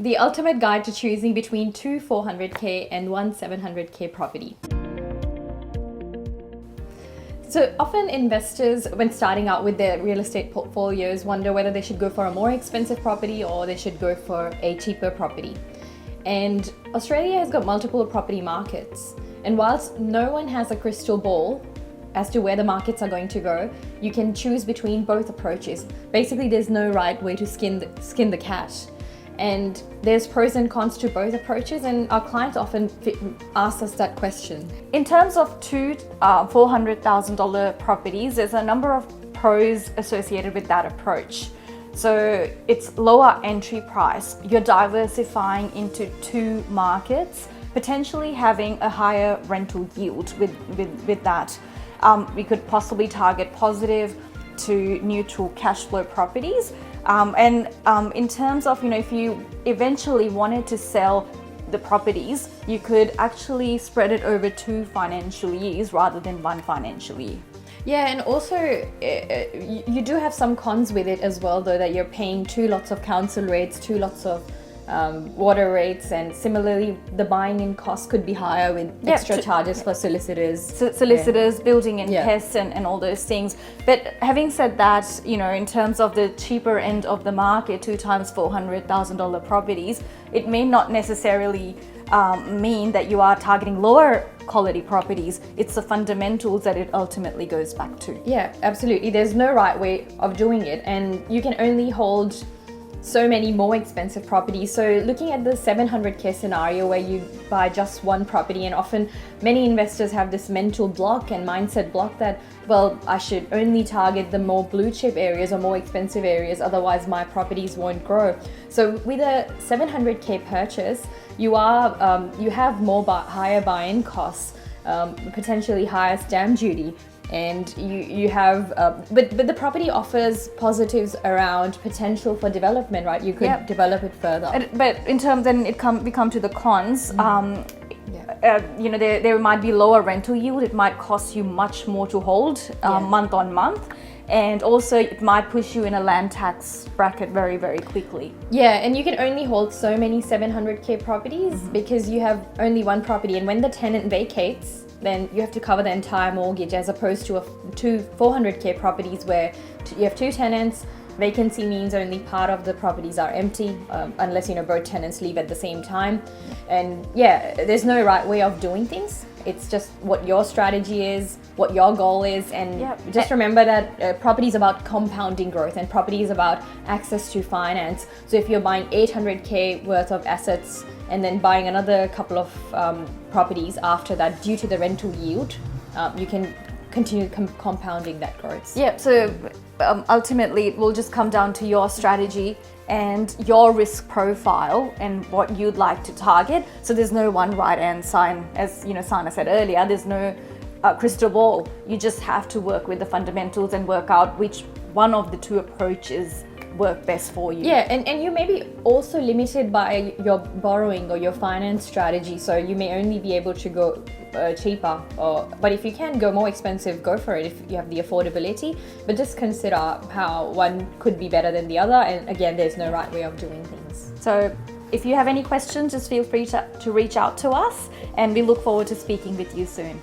The ultimate guide to choosing between two 400k and one 700k property. So often investors, when starting out with their real estate portfolios, wonder whether they should go for a more expensive property or they should go for a cheaper property. And Australia has got multiple property markets. And whilst no one has a crystal ball as to where the markets are going to go, you can choose between both approaches. Basically, there's no right way to skin the cat. And there's pros and cons to both approaches, and our clients often ask us that question. In terms of two $400,000 properties, there's a number of pros associated with that approach. So it's lower entry price. You're diversifying into two markets, potentially having a higher rental yield with that. We could possibly target positive to neutral cash flow properties. In terms of, if you eventually wanted to sell the properties, you could actually spread it over 2 financial years rather than 1 financial year. Yeah, and also you do have some cons with it as well, though, that you're paying 2 lots of council rates, 2 lots of water rates, and similarly the buying in costs could be higher with extra charges for solicitors, building and pests and all those things. But having said that, in terms of the cheaper end of the market, 2 times $400,000 properties, it may not necessarily mean that you are targeting lower quality properties. It's the fundamentals that it ultimately goes back to. Yeah, absolutely. There's no right way of doing it, and you can only hold so many more expensive properties. So looking at the 700k scenario where you buy just one property, and often many investors have this mental block and mindset block that, well, I should only target the more blue chip areas or more expensive areas, otherwise my properties won't grow. So with a 700k purchase, you have more higher buy-in costs, potentially higher stamp duty, and you have but the property offers positives around potential for development, right? You could develop it further. But in terms, then we come to the cons. There might be lower rental yield. It might cost you much more to hold month on month, and also it might push you in a land tax bracket very, very quickly. Yeah, and you can only hold so many 700k properties because you have only one property, and when the tenant vacates, then you have to cover the entire mortgage, as opposed to two 400k properties where you have 2 tenants. Vacancy means only part of the properties are empty, unless both tenants leave at the same time. And there's no right way of doing things. It's just what your strategy is, what your goal is, and just remember that property is about compounding growth, and property is about access to finance. So if you're buying 800k worth of assets and then buying another couple of properties after that due to the rental yield, you can continue compounding that growth. So ultimately it will just come down to your strategy and your risk profile and what you'd like to target. So there's no one right answer, as Sana said earlier, there's no crystal ball. You just have to work with the fundamentals and work out which one of the 2 approaches work best for you. And you may be also limited by your borrowing or your finance strategy, so you may only be able to go cheaper, but if you can go more expensive, go for it if you have the affordability. But just consider how one could be better than the other, and again, there's no right way of doing things. So if you have any questions, just feel free to reach out to us, and we look forward to speaking with you soon.